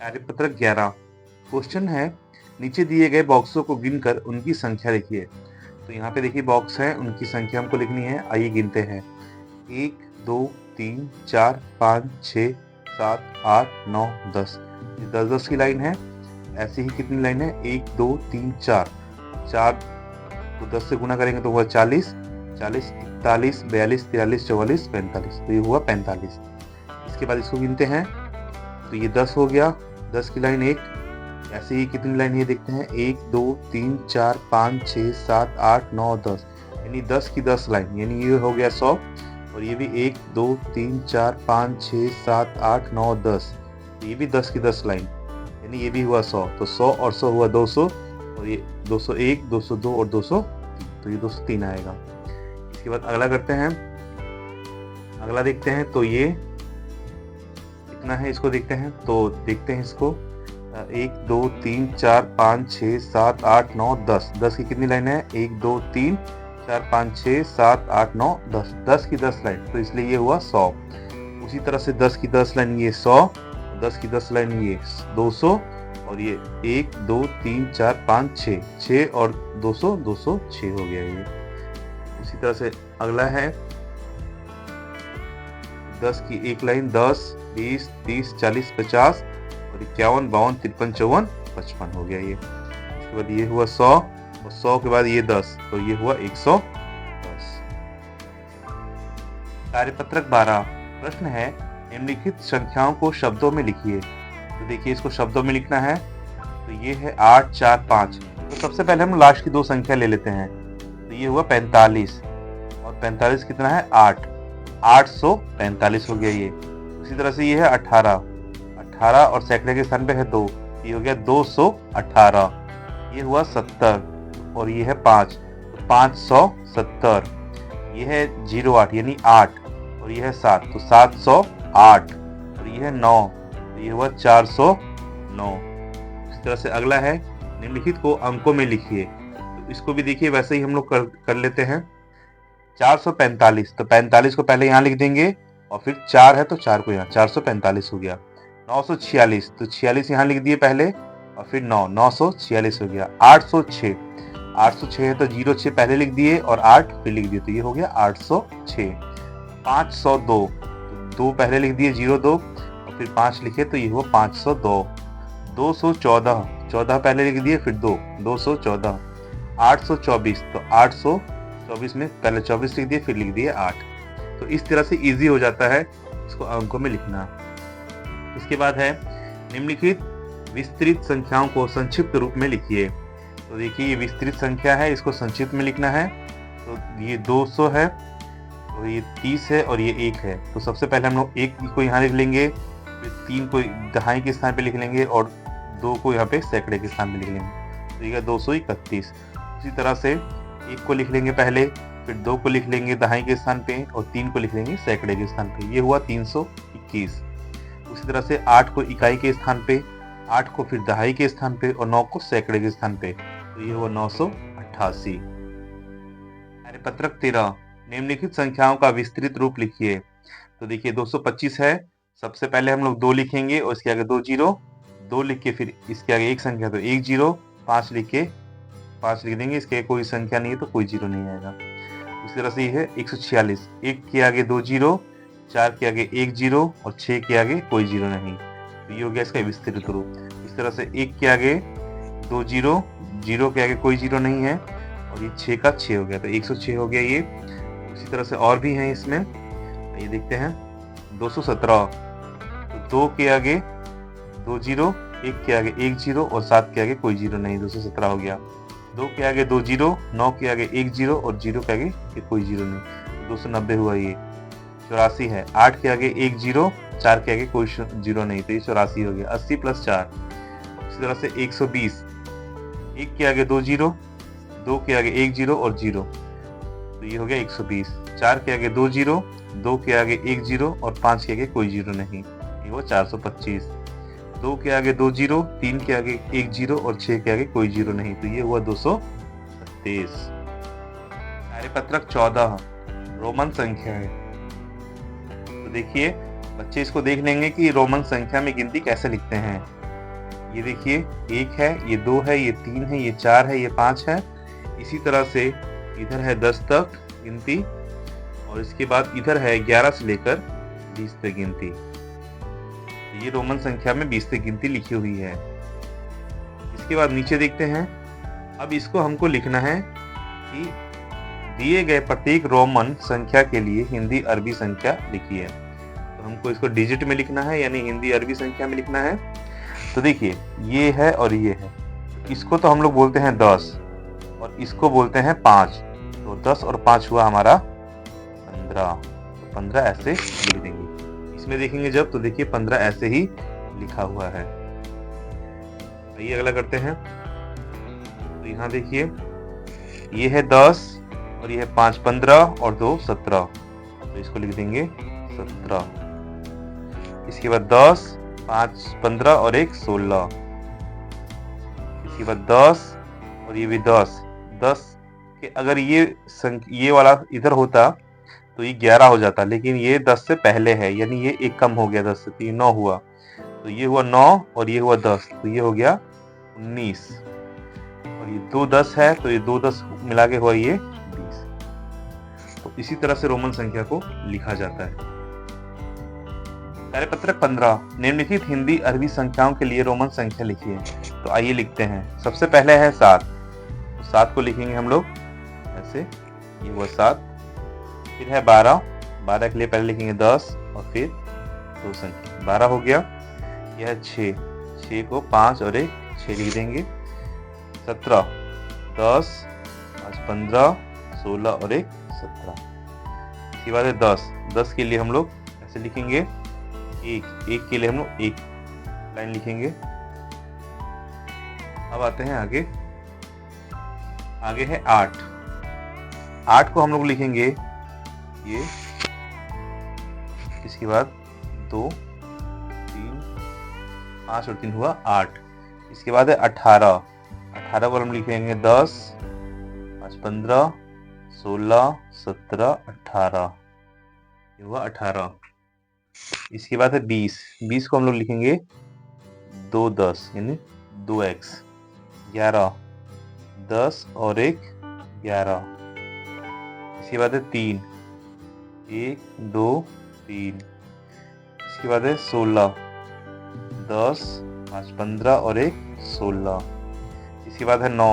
कार्यपत्रक 11 question है, नीचे दिए गए बॉक्सों को गिनकर उनकी संख्या लिखिए। तो यहाँ पे देखिए बॉक्स है, उनकी संख्या हमको लिखनी है। आइए गिनते हैं। 1 2 3 4 5 6 7 8 9 10। ये 10-10 की लाइन है। ऐसी ही कितनी लाइन है? 1 2 3 4 4 को 10 से गुना करेंगे तो हुआ 40 40 41 42 43 44 45। तो ये हुआ 45। इसके बाद इसको गिनते हैं तो ये 10 हो गया। 10 की लाइन 1। ऐसे ही कितनी लाइन ये देखते हैं? 1 2 3 4 5 6 7 8 9 10, यानी 10 की 10 लाइन, यानी ये हो गया 100। और ये भी 1 2 3 4 5 6 7 8 9 10, ये भी 10 की 10 लाइन, यानी ये भी हुआ 100। तो 100 और 100 हुआ 200, और ये 201 202 और 203, तो ये 203 आएगा। इसके बाद अगला करते हैं। अगला देखते हैं तो ये कितना है, इसको देखते हैं। तो देखते हैं इसको। 1 2 3 4 5 6 7 8 9 10। 10 की कितनी लाइन है? 1 2 3 4 5 6 7 8 9 10, 10 की 10 लाइन, तो इसलिए ये हुआ 100। उसी तरह से 10 की 10 लाइन ये 100, 10 की 10 लाइन ये 200, और ये 1 2 3 4 5 6 6 और 200 206 हो गया ये। उसी तरह से अगला है 10 की एक लाइन 10 20 30 40 50 और 51 52 53 54 55 हो गया ये। इसके बाद ये हुआ 100, और 100 के बाद ये 10, तो ये हुआ 110। कार्यपत्रक 12 प्रश्न है, निम्नलिखित संख्याओं को शब्दों में लिखिए। तो देखिए इसको शब्दों में लिखना है। तो ये है 8 4 5। तो सबसे पहले हम लास्ट की दो संख्या ले लेते हैं। तो ये हुआ 45, और 45 कितना है? 8, 845 हो गया ये। उसी तरह से ये है 18 18 और सैकड़े के स्थान पे है 2, ये हो गया 218। ये हुआ 70, और ये है 5, तो 570। ये है 08 यानी 8, और ये है 7, तो 708। और ये है 9, तो ये हुआ 409। इस तरह से अगला है, निम्नलिखित को अंकों में लिखिए। तो इसको भी देखिए वैसे ही हम लोग कर लेते हैं। 445, तो 45 को पहले यहाँ लिख देंगे, और फिर 4 है तो 4 को यहाँ, 445 हो गया। 946, तो 46 यहाँ लिख दिए पहले, और फिर 9 946 हो गया। 806 806 है तो 06 पहले लिख दिए और 8 फिर लिख दिए, तो ये हो गया 806। 502, तो 2 पहले लिख दिए 02 और फिर 5 लिखे, तो ये हुआ 502। 214, 14 पहले लिख दिए फिर 2, 214। 824, तो 824 में पहले 24 लिख दिए फिर लिख दिए 8। तो इस तरह से इजी हो जाता है इसको अंकों में लिखना। इसके बाद है, निम्नलिखित विस्तृत संख्याओं को संक्षिप्त रूप में लिखिए। तो देखिए ये विस्तृत संख्या है, इसको संक्षिप्त में लिखना है। तो ये 200 है, तो ये 30 है, और ये 1 है। तो सबसे पहले हम लोग 1 को यहाँ लिख लेंगे, फिर 3 को दहाई के स्थान पे लिख लेंगे, और 2 को यहाँ पे सैकड़े के स्थान पे लिख लेंगे, तो ये 231। उसी तरह से 1 को लिख लेंगे पहले, फिर 2 को लिख लेंगे दहाई के स्थान पे, और 3 को लिख लेंगे सैकड़े के स्थान पे, ये हुआ 321। उसी तरह से 8 को इकाई के स्थान पे, 8 को फिर दहाई के स्थान पे, और 9 को सैकड़े के स्थान पे, तो ये हुआ 988। कार्यपत्रक 13 निम्नलिखित संख्याओं का विस्तृत रूप लिखिए। तो देखिए 225 है, सबसे पहले हम लोग 2 लिखेंगे और इसके आगे 2 जीरो, 2 लिख के फिर इसके आगे एक संख्या तो 1 जीरो, 5 लिख के 5 लिख देंगे, इसके कोई संख्या नहीं है तो कोई जीरो नहीं आएगा। उसी तरह से ये है 146, 1 के आगे 2 जीरो, 4 के आगे 1 जीरो और 6 के आगे कोई जीरो नहीं, तो ये हो गया इसका विस्तृत रूप। इस तरह से 1 के आगे 2 जीरो, 0 के आगे कोई जीरो नहीं है, और ये 6 का 6 हो गया, तो 106 हो गया ये। उसी तरह से और भी हैं इसमें, ये देखते हैं 217, तो 2 के आगे 2 जीरो, 1 के आगे 1 जीरो और 7 के आगे कोई जीरो नहीं, 217 हो गया। 2 के आगे 2 जीरो, 9 के आगे 1 जीरो और 0 के आगे कोई जीरो नहीं, 290 हुआ ये। 84 है, 8 के आगे 1 जीरो, 4 के आगे कोई जीरो नहीं, तो ये 84 हो गया। 80 + 4। इसी तरह से 120, 1 के आगे 2 जीरो, 2 के आगे 1 जीरो और 0, तो ये हो गया 120। 4 के आगे 2 जीरो, 2 के आगे 1 जीरो और 5 के आगे कोई जीरो नहीं, ये वो 425। 2 के आगे 2 जीरो, 3 के आगे 1 जीरो और 6 के आगे कोई जीरो नहीं, तो ये हुआ 236। कार्यपत्रक 14 रोमन संख्या है। तो देखिए बच्चे इसको देख लेंगे कि रोमन संख्या में गिनती कैसे लिखते हैं। ये देखिए 1 है, ये 2 है, ये 3 है, ये 4 है, ये 5 है। इसी तरह से इधर है 10 तक गिनती और इसके बाद इधर है 11 से लेकर 20 तक गिनती। ये रोमन संख्या में 20 तक गिनती लिखी हुई है। इसके बाद नीचे देखते हैं। अब इसको हमको लिखना है कि दिए गए प्रत्येक रोमन संख्या के लिए हिंदी अरबी संख्या लिखिए। तो हमको इसको डिजिट में लिखना है, यानी हिंदी अरबी संख्या में लिखना है। तो देखिए ये है और ये है, इसको तो हम लोग बोलते हैं 10 और इसको बोलते हैं 5। तो 10 और 5 हुआ हमारा 15। तो 15 ऐसे लिख देंगे। इसमें देखेंगे जब तो देखिए 15 ऐसे ही लिखा हुआ है। आइए अगला करते हैं। तो यहाँ देखिए ये है 10 और ये है 5 15 और 2 17। तो इसको लिख देंगे 17। इसके बाद 10 5 15 और 1 16। इसके बाद 10 और ये भी 10 के अगर ये वाला इधर होता तो ये 11 हो जाता, लेकिन ये 10 से पहले है, यानी ये एक कम हो गया 10 से, तो ये 9 हुआ। तो ये हुआ 9 और ये हुआ 10, तो ये हो गया 19। और ये 2 10 है तो ये 2 10 मिला के हुआ ये 20। तो इसी तरह से रोमन संख्या को लिखा जाता है। कार्यपत्रक 15 निम्नलिखित हिंदी अरबी संख्याओं के लिए रोमन संख्या लिखिए। तो आइए लिखते हैं। सबसे पहले है 7। तो 7 को लिखेंगे हम लोग ऐसे, ये हुआ 7। फिर है 12 के लिए पहले लिखेंगे 10 और फिर 2 संख्या 12 हो गया। यह है 6 को 5 और 1 6 लिख देंगे। 17 10 5 15 16 और 1 17। इसके बाद है 10 के लिए हम लोग ऐसे लिखेंगे, एक के लिए हम लोग एक लाइन लिखेंगे। अब आते हैं आगे है 8 को हम लोग लिखेंगे ये, इसके बाद 2 3 5 और 3 हुआ 8। इसके बाद है 18 को हम लिखेंगे 10 5 15 16 17 18, ये हुआ 18। इसके बाद है 20 को हम लोग लिखेंगे 2 10 यानी 2x। 11 10 और 1 11। इसके बाद है 3 1 2 3। इसके बाद है 16 10 5 15 और 1 16। इसके बाद है 9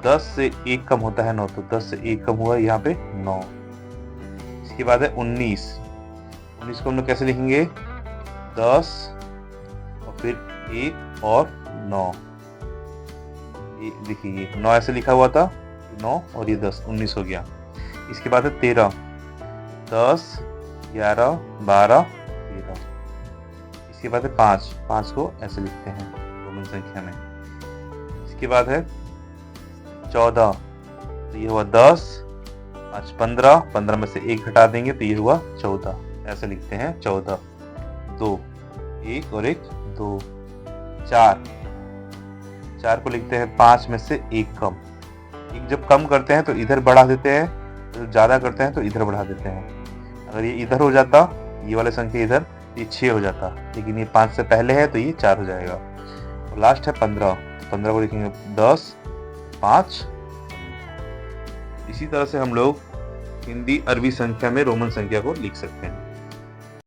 10 से 1 कम होता है 9, तो 10 से 1 कम हुआ यहाँ पे 9। इसके बाद है 19 को हम लोग कैसे लिखेंगे 10 और फिर 1 और 9। देखिए 9 ऐसे लिखा हुआ था, 9 और ये 10 19 हो गया। इसके बाद है 13 10 11 12 13। इसके बाद है 5 को ऐसे लिखते हैं रोमन संख्या में। इसके बाद है 14, तो ये हुआ 10 5 15 में से 1 घटा देंगे तो ये हुआ 14, ऐसे लिखते हैं 14। 2 1 और 1 2। 4 को लिखते हैं 5 में से 1 कम। एक जब कम करते हैं तो इधर बढ़ा देते हैं, तो ज़्यादा करते हैं तो इधर बढ़ा देते हैं। अगर ये इधर हो जाता, ये वाले संख्या इधर, ये 6 हो जाता, लेकिन ये 5 से पहले है तो ये 4 हो जाएगा। और लास्ट है 15, तो 15 को लिखेंगे 10 5। इसी तरह से हम लोग हिंदी अरबी संख्या में रोमन संख्या को लिख सकते हैं।